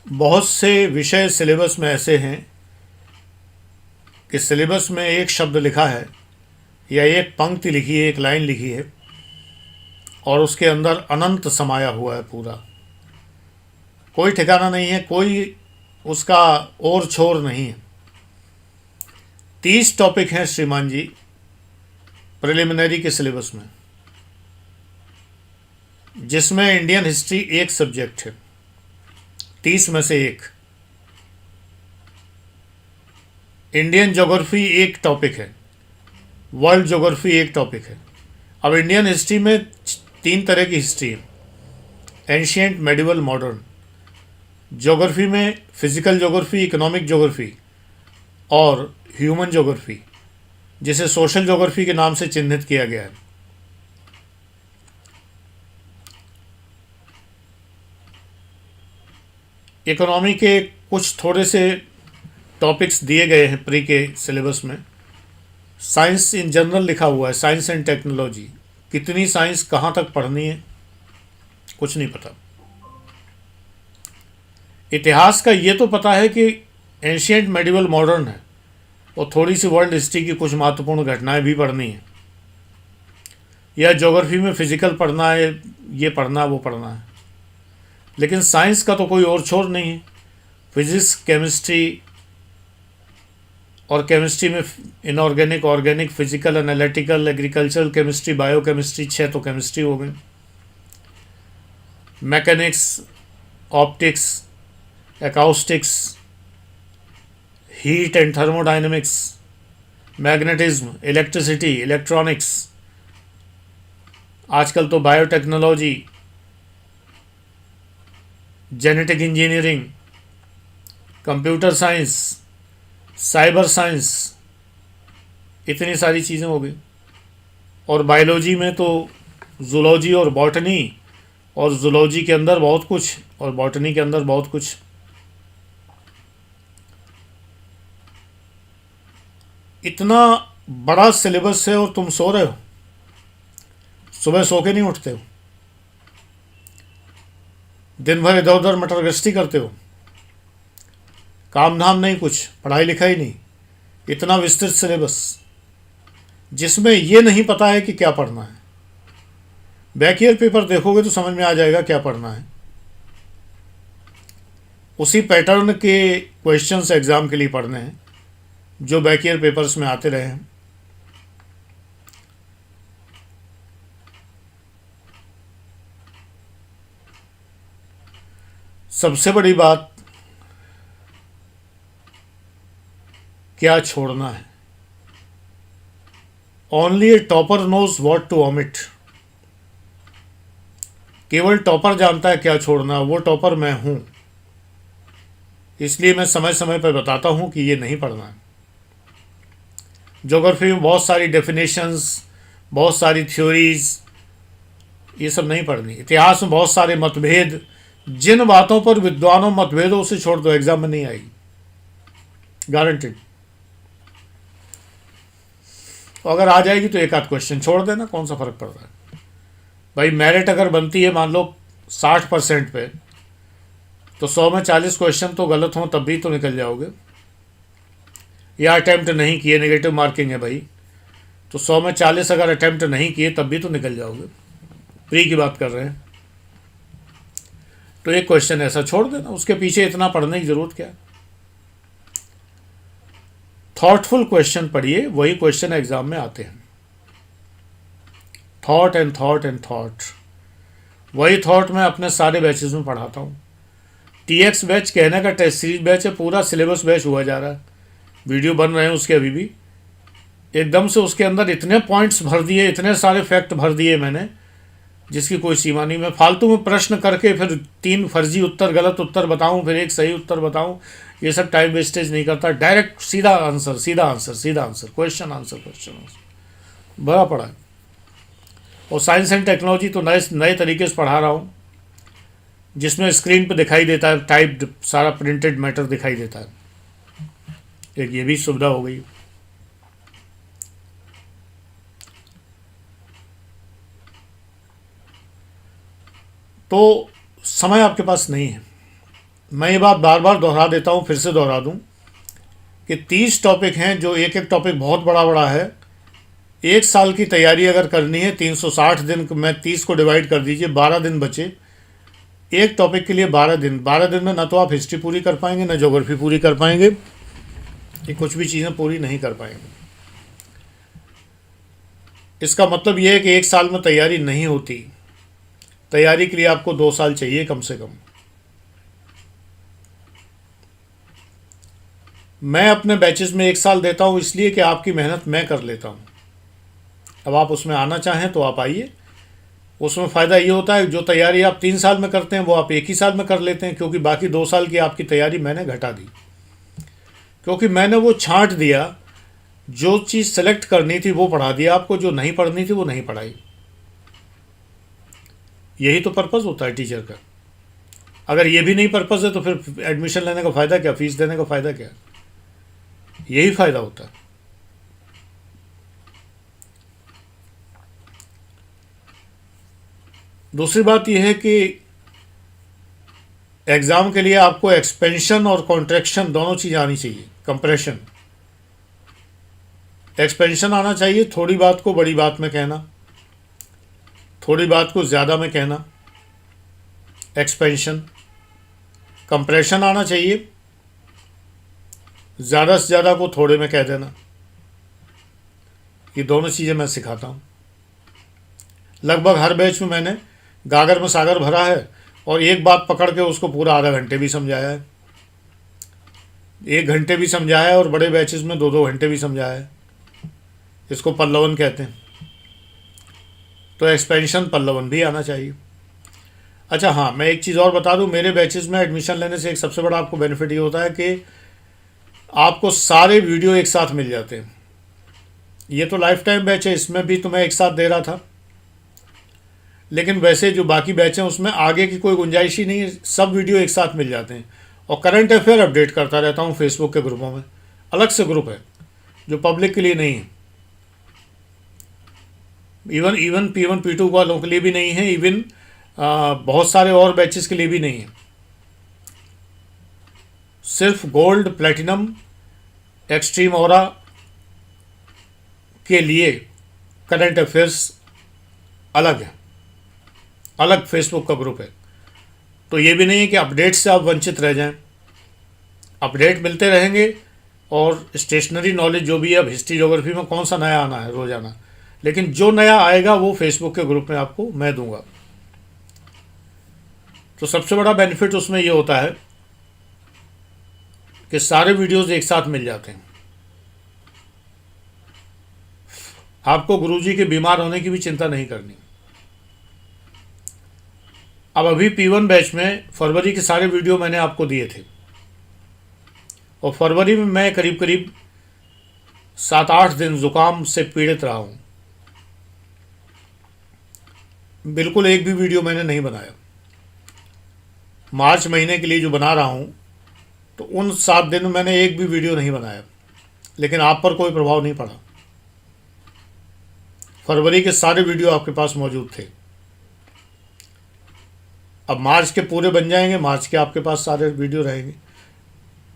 बहुत से विषय सिलेबस में ऐसे हैं कि सिलेबस में एक शब्द लिखा है या एक पंक्ति लिखी है, एक लाइन लिखी है और उसके अंदर अनंत समाया हुआ है पूरा। कोई ठिकाना नहीं है, कोई उसका और छोर नहीं है। 30 टॉपिक हैं श्रीमान जी प्रिलिमिनरी के सिलेबस में, जिसमें इंडियन हिस्ट्री एक सब्जेक्ट है, 30 में से एक। इंडियन ज्योग्राफी एक टॉपिक है, वर्ल्ड ज्योग्राफी एक टॉपिक है। अब इंडियन हिस्ट्री में 3 तरह की हिस्ट्री है, एंशियंट, मेडिवल, मॉडर्न। ज्योग्राफी में फिजिकल ज्योग्राफी, इकोनॉमिक ज्योग्राफी और ह्यूमन ज्योग्राफी, जिसे सोशल ज्योग्राफी के नाम से चिन्हित किया गया है। इकोनॉमी के कुछ थोड़े से टॉपिक्स दिए गए हैं प्री के सिलेबस में। साइंस इन जनरल लिखा हुआ है, साइंस एंड टेक्नोलॉजी। कितनी साइंस कहाँ तक पढ़नी है कुछ नहीं पता। इतिहास का ये तो पता है कि एंशियंट, मेडिवल, मॉडर्न है और थोड़ी सी वर्ल्ड हिस्ट्री की कुछ महत्वपूर्ण घटनाएं भी पढ़नी है। या ज्योग्राफी में फिजिकल पढ़ना है, ये पढ़ना है, वो पढ़ना है। लेकिन साइंस का तो कोई और छोर नहीं है। फिजिक्स, केमिस्ट्री, और केमिस्ट्री में inorganic, organic, physical, analytical, agricultural chemistry, bio chemistry, 6 तो केमिस्ट्री हो गई। Mechanics, optics, acoustics, heat and thermodynamics, magnetism, electricity, electronics, आजकल तो biotechnology, genetic engineering, computer science, cyber science, इतनी सारी चीज़ें हो गई। और बायोलॉजी में तो जूलॉजी और बॉटनी, और जूलॉजी के अंदर बहुत कुछ और बॉटनी के अंदर बहुत कुछ। इतना बड़ा सिलेबस है और तुम सो रहे हो, सुबह सो के नहीं उठते हो, दिन भर इधर उधर मटर गश्ती करते हो, काम धाम नहीं, कुछ पढ़ाई लिखाई नहीं। इतना विस्तृत सिलेबस जिसमें ये नहीं पता है कि क्या पढ़ना है। बैक ईयर पेपर देखोगे तो समझ में आ जाएगा क्या पढ़ना है। उसी पैटर्न के क्वेश्चंस एग्जाम के लिए पढ़ने हैं जो बैक ईयर पेपर्स में आते रहे हैं। सबसे बड़ी बात, क्या छोड़ना है। Only a topper knows what to omit. केवल टॉपर जानता है क्या छोड़ना है, वो टॉपर मैं हूं। इसलिए मैं समय समय पर बताता हूं कि ये नहीं पढ़ना है। ज्योग्राफी में बहुत सारी डेफिनेशंस, बहुत सारी थ्योरीज, ये सब नहीं पढ़नी। इतिहास में बहुत सारे मतभेद, जिन बातों पर विद्वानों मतभेद हो उसे छोड़ दो, एग्जाम में नहीं आएगी, गारंटेड। अगर आ जाएगी तो एक आध क्वेश्चन छोड़ देना, कौन सा फर्क पड़ रहा है भाई। मेरिट अगर बनती है मान लो 60% पे, तो 100 में 40 क्वेश्चन तो गलत हो तब भी तो निकल जाओगे। या अटैम्प्ट नहीं किए, नेगेटिव मार्किंग है भाई, तो 100 में 40 अगर अटैम्प्ट नहीं किए तब भी तो निकल जाओगे। प्री की बात कर रहे हैं तो एक क्वेश्चन ऐसा छोड़ देना, उसके पीछे इतना पढ़ने की जरूरत क्या है। थॉटफुल क्वेश्चन पढ़िए, वही क्वेश्चन एग्जाम में आते हैं। Thought and thought and thought, वही थॉट मैं अपने सारे बैचेस में पढ़ाता हूँ। TX बैच कहने का टेस्ट सीरीज बैच है, पूरा सिलेबस बैच हुआ जा रहा है, वीडियो बन रहे हैं उसके अभी भी। एकदम से उसके अंदर इतने पॉइंट्स भर दिए, इतने सारे फैक्ट भर दिए मैंने, जिसकी कोई सीमा नहीं। मैं फालतू में प्रश्न करके फिर 3 फर्जी उत्तर, गलत उत्तर बताऊं, फिर एक सही उत्तर बताऊं, ये सब टाइम वेस्टेज नहीं करता। डायरेक्ट सीधा आंसर, सीधा आंसर, सीधा answer, question answer, question answer, बड़ा पड़ा है। और साइंस एंड टेक्नोलॉजी तो नए नए तरीके से पढ़ा रहा हूँ, जिसमें स्क्रीन पे दिखाई देता है, टाइप्ड सारा प्रिंटेड मैटर दिखाई देता है। एक ये भी सुविधा हो गई। तो समय आपके पास नहीं है, मैं ये बात बार बार दोहरा देता हूँ, फिर से दोहरा दूँ कि 30 टॉपिक हैं, जो एक एक टॉपिक बहुत बड़ा बड़ा है। एक साल की तैयारी अगर करनी है 360 दिन में 30 को डिवाइड कर दीजिए, 12 दिन बचे एक टॉपिक के लिए। 12 दिन में ना तो आप हिस्ट्री पूरी कर पाएंगे, ना ज्योग्राफी पूरी कर पाएंगे, ये कुछ भी चीज़ें पूरी नहीं कर पाएंगे। इसका मतलब ये है कि एक साल में तैयारी नहीं होती। तैयारी के लिए आपको 2 साल चाहिए कम से कम। मैं अपने बैचेस में 1 साल देता हूँ इसलिए कि आपकी मेहनत मैं कर लेता हूँ। अब आप उसमें आना चाहें तो आप आइए। उसमें फ़ायदा ये होता है जो तैयारी आप 3 साल में करते हैं वो आप 1 ही साल में कर लेते हैं, क्योंकि बाकी 2 साल की आपकी तैयारी मैंने घटा दी, क्योंकि मैंने वो छांट दिया। जो चीज़ सेलेक्ट करनी थी वो पढ़ा दिया आपको, जो नहीं पढ़नी थी वो नहीं पढ़ाई। यही तो पर्पज़ होता है टीचर का। अगर ये भी नहीं पर्पज़ है तो फिर एडमिशन लेने का फ़ायदा क्या, फीस देने का फ़ायदा क्या? यही फ़ायदा होता है। दूसरी बात यह है कि एग्ज़ाम के लिए आपको एक्सपेंशन और कॉन्ट्रैक्शन दोनों चीज़ आनी चाहिए। कंप्रेशन, एक्सपेंशन आना चाहिए, थोड़ी बात को बड़ी बात में कहना, थोड़ी बात को ज़्यादा में कहना, एक्सपेंशन। कंप्रेशन आना चाहिए, ज़्यादा से ज़्यादा को थोड़े में कह देना। ये दोनों चीज़ें मैं सिखाता हूँ। लगभग हर बैच में मैंने गागर में सागर भरा है और एक बात पकड़ के उसको पूरा आधा घंटे भी समझाया है, 1 घंटे भी समझाया है, और बड़े बैचेस में 2-2 घंटे भी समझाया है। इसको पल्लवन कहते हैं। तो एक्सपेंशन पल्लवन भी आना चाहिए। अच्छा हाँ, मैं एक चीज़ और बता दूं, मेरे बैचेस में एडमिशन लेने से एक सबसे बड़ा आपको बेनिफिट ये होता है कि आपको सारे वीडियो एक साथ मिल जाते हैं। ये तो लाइफ टाइम बैच है, इसमें भी तो मैं एक साथ दे रहा था, लेकिन वैसे जो बाकी बैच हैं उसमें आगे की कोई गुंजाइश ही नहीं है, सब वीडियो एक साथ मिल जाते हैं। और करंट अफेयर अपडेट करता रहता हूँ फेसबुक के ग्रुपों में, अलग से ग्रुप है जो पब्लिक के लिए नहीं है। इवन P1 P2 वालों के लिए भी नहीं है, इवन बहुत सारे और बैचेस के लिए भी नहीं है। सिर्फ गोल्ड, प्लेटिनम, एक्सट्रीम ऑरा के लिए करंट अफेयर्स अलग है, अलग फेसबुक का ग्रुप है। तो ये भी नहीं है कि अपडेट से आप वंचित रह जाएं, अपडेट मिलते रहेंगे। और स्टेशनरी नॉलेज जो भी है, अब हिस्ट्री ज्योग्राफी में कौन सा नया आना है रोज़ाना, लेकिन जो नया आएगा वो फेसबुक के ग्रुप में आपको मैं दूंगा। तो सबसे बड़ा बेनिफिट उसमें ये होता है कि सारे वीडियोस एक साथ मिल जाते हैं। आपको गुरुजी के बीमार होने की भी चिंता नहीं करनी। अब अभी P1 बैच में फरवरी के सारे वीडियो मैंने आपको दिए थे, और फरवरी में मैं करीब करीब 7-8 दिन ज़ुकाम से पीड़ित रहा हूँ। बिल्कुल एक भी वीडियो मैंने नहीं बनाया। मार्च महीने के लिए जो बना रहा हूँ, तो उन 7 दिन में मैंने एक भी वीडियो नहीं बनाया, लेकिन आप पर कोई प्रभाव नहीं पड़ा। फरवरी के सारे वीडियो आपके पास मौजूद थे। अब मार्च के पूरे बन जाएंगे, मार्च के आपके पास सारे वीडियो रहेंगे,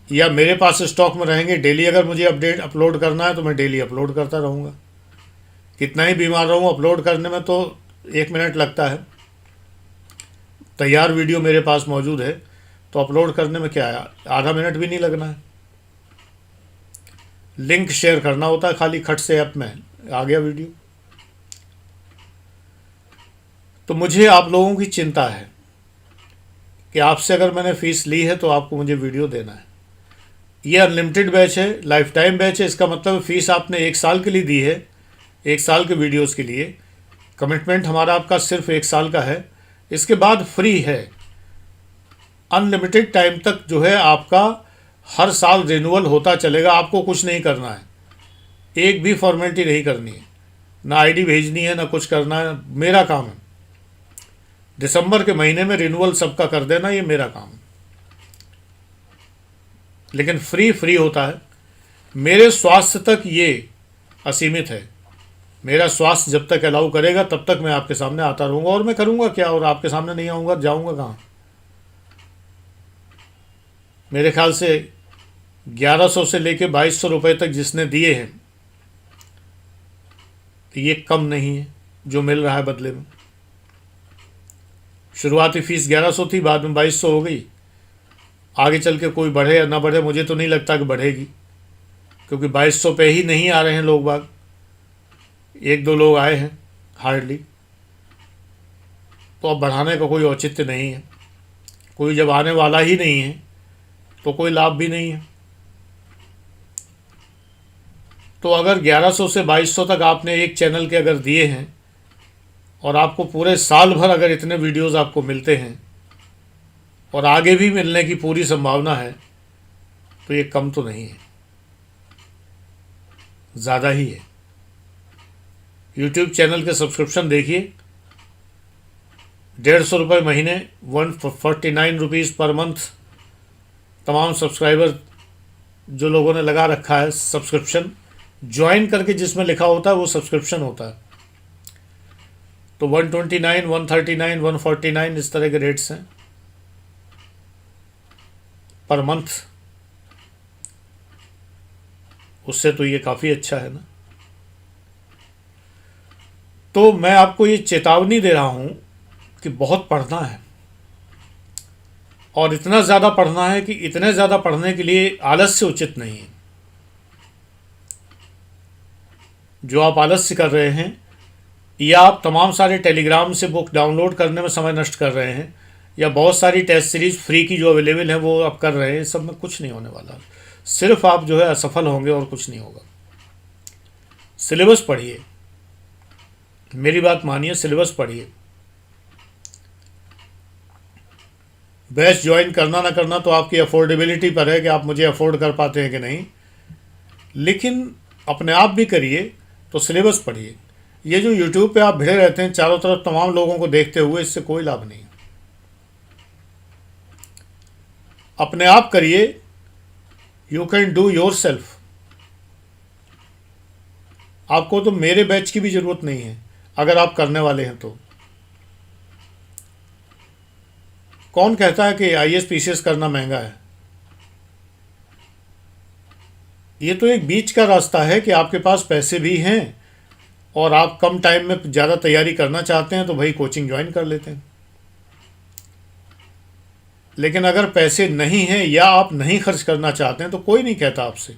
या मेरे पास स्टॉक में रहेंगे। डेली अगर मुझे अपडेट अपलोड करना है तो मैं डेली अपलोड करता रहूँगा। कितना ही बीमार रहूँ, अपलोड करने में तो 1 मिनट लगता है। तैयार वीडियो मेरे पास मौजूद है, तो अपलोड करने में क्या है, आधा मिनट भी नहीं लगना है। लिंक शेयर करना होता है खाली, खट से ऐप में आ गया वीडियो। तो मुझे आप लोगों की चिंता है कि आपसे अगर मैंने फ़ीस ली है तो आपको मुझे वीडियो देना है। ये अनलिमिटेड बैच है, लाइफ टाइम बैच है। इसका मतलब फ़ीस आपने 1 साल के लिए दी है, 1 साल के वीडियोस के लिए। कमिटमेंट हमारा आपका सिर्फ 1 साल का है, इसके बाद फ्री है। अनलिमिटेड टाइम तक जो है आपका हर साल रिन्यूअल होता चलेगा। आपको कुछ नहीं करना है, एक भी फॉर्मेलिटी नहीं करनी है, ना आईडी भेजनी है, ना कुछ करना है। मेरा काम है दिसंबर के महीने में रिन्यूअल सबका कर देना, ये मेरा काम है। लेकिन फ्री होता है। मेरे स्वास्थ्य तक ये असीमित है। मेरा स्वास्थ्य जब तक अलाउ करेगा तब तक मैं आपके सामने आता रहूँगा। और मैं करूँगा क्या, और आपके सामने नहीं आऊँगा, जाऊँगा कहाँ? मेरे ख्याल से 1100 से लेके 2200 रुपये तक जिसने दिए हैं, तो ये कम नहीं है जो मिल रहा है बदले में। शुरुआती फ़ीस 1100 थी, बाद में 2200 हो गई। आगे चल के कोई बढ़े या ना बढ़े, मुझे तो नहीं लगता कि बढ़ेगी, क्योंकि 2200 पे ही नहीं आ रहे हैं लोग बाग। एक दो लोग आए हैं हार्डली, तो अब बढ़ाने का कोई औचित्य नहीं है। कोई जब आने वाला ही नहीं है तो कोई लाभ भी नहीं है। तो अगर 1100 से 2200 तक आपने एक चैनल के अगर दिए हैं और आपको पूरे साल भर अगर इतने वीडियोस आपको मिलते हैं और आगे भी मिलने की पूरी संभावना है, तो ये कम तो नहीं है, ज़्यादा ही है। यूट्यूब चैनल के सब्सक्रिप्शन देखिए, 150 रुपये महीने, 149 रुपीज़ पर मंथ। तमाम सब्सक्राइबर जो लोगों ने लगा रखा है सब्सक्रिप्शन, ज्वाइन करके जिसमें लिखा होता है वो सब्सक्रिप्शन होता है, तो 129, 139, 149 इस तरह के रेट्स हैं पर मंथ। उससे तो ये काफ़ी अच्छा है ना। तो मैं आपको ये चेतावनी दे रहा हूँ कि बहुत पढ़ना है, और इतना ज़्यादा पढ़ना है कि इतने ज़्यादा पढ़ने के लिए आलस्य उचित नहीं है। जो आप आलस्य कर रहे हैं, या आप तमाम सारे टेलीग्राम से बुक डाउनलोड करने में समय नष्ट कर रहे हैं, या बहुत सारी टेस्ट सीरीज़ फ्री की जो अवेलेबल है वो आप कर रहे हैं, सब में कुछ नहीं होने वाला। सिर्फ आप जो है असफल होंगे और कुछ नहीं होगा। सिलेबस पढ़िए, मेरी बात मानिए, सिलेबस पढ़िए। बैच ज्वाइन करना ना करना तो आपकी अफोर्डेबिलिटी पर है कि आप मुझे अफोर्ड कर पाते हैं कि नहीं, लेकिन अपने आप भी करिए तो सिलेबस पढ़िए। ये जो यूट्यूब पे आप भिड़े रहते हैं चारों तरफ तमाम लोगों को देखते हुए, इससे कोई लाभ नहीं। अपने आप करिए, you can do your self. आपको तो मेरे बैच की भी ज़रूरत नहीं है अगर आप करने वाले हैं तो। कौन कहता है कि IAS PCS करना महंगा है? ये तो एक बीच का रास्ता है कि आपके पास पैसे भी हैं और आप कम टाइम में ज़्यादा तैयारी करना चाहते हैं, तो भाई कोचिंग ज्वाइन कर लेते हैं। लेकिन अगर पैसे नहीं हैं या आप नहीं खर्च करना चाहते हैं तो कोई नहीं कहता आपसे।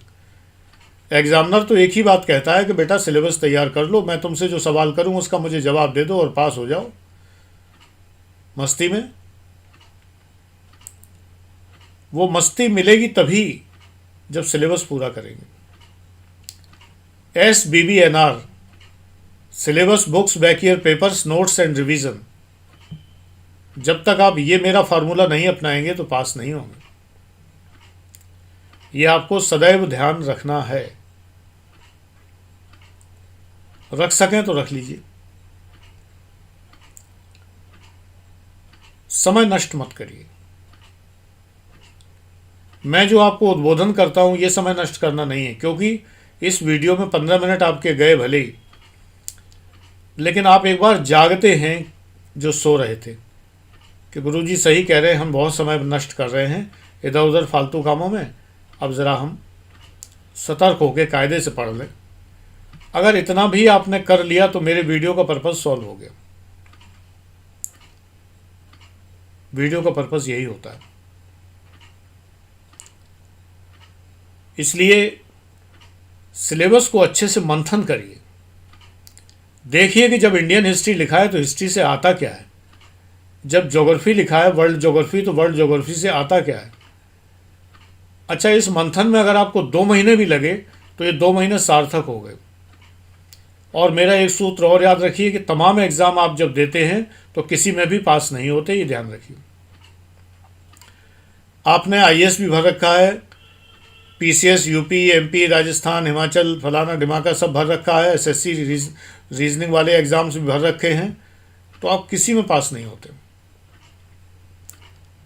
एग्जामिनर तो एक ही बात कहता है कि बेटा सिलेबस तैयार कर लो, मैं तुमसे जो सवाल करूं उसका मुझे जवाब दे दो और पास हो जाओ मस्ती में। वो मस्ती मिलेगी तभी जब सिलेबस पूरा करेंगे। SBBNR, syllabus, books, back year papers, notes and revision. जब तक आप ये मेरा फार्मूला नहीं अपनाएंगे तो पास नहीं होंगे। ये आपको सदैव ध्यान रखना है। रख सकें तो रख लीजिए। समय नष्ट मत करिए। मैं जो आपको उद्बोधन करता हूं ये समय नष्ट करना नहीं है, क्योंकि इस वीडियो में 15 मिनट आपके गए भले ही, लेकिन आप एक बार जागते हैं जो सो रहे थे कि गुरुजी सही कह रहे हैं, हम बहुत समय नष्ट कर रहे हैं इधर उधर फालतू कामों में, अब ज़रा हम सतर्क होकर कायदे से पढ़ लें। अगर इतना भी आपने कर लिया तो मेरे वीडियो का पर्पज़ सॉल्व हो गया। वीडियो का पर्पज़ यही होता है। इसलिए सिलेबस को अच्छे से मंथन करिए। देखिए कि जब इंडियन हिस्ट्री लिखा है तो हिस्ट्री से आता क्या है, जब ज्योग्राफी लिखा है वर्ल्ड ज्योग्राफी तो वर्ल्ड ज्योग्राफी से आता क्या है। अच्छा, इस मंथन में अगर आपको 2 महीने भी लगे तो ये 2 महीने सार्थक हो गए। और मेरा एक सूत्र और याद रखिए कि तमाम एग्ज़ाम आप जब देते हैं तो किसी में भी पास नहीं होते, ये ध्यान रखिए। आपने IAS भी भर रखा है, PCS, UP, MP, Rajasthan, Himachal, फलाना ढिमाका सब भर रखा है, SSC रीजनिंग वाले एग्ज़ाम्स भी भर रखे हैं, तो आप किसी में पास नहीं होते।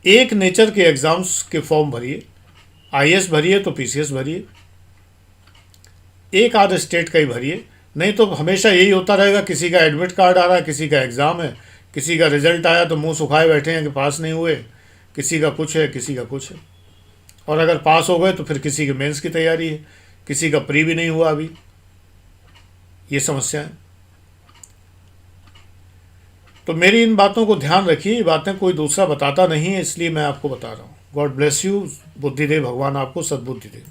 एक नेचर के एग्ज़ाम्स के फॉर्म भरिए, IAS भरिए तो PCS भरिए, एक आध स्टेट का ही भरिए, नहीं तो हमेशा यही होता रहेगा, किसी का एडमिट कार्ड आ रहा है, किसी का एग्ज़ाम है, किसी का रिजल्ट आया तो मुंह सुखाए बैठे हैं कि पास नहीं हुए, किसी का कुछ है, किसी का कुछ है। और अगर पास हो गए तो फिर किसी के मेंस की तैयारी है, किसी का प्री भी नहीं हुआ अभी। ये समस्या है। तो मेरी इन बातों को ध्यान रखिए, ये बातें कोई दूसरा बताता नहीं है, इसलिए मैं आपको बता रहा हूँ। God bless you. बुद्धि दे भगवान, आपको सद्बुद्धि दे।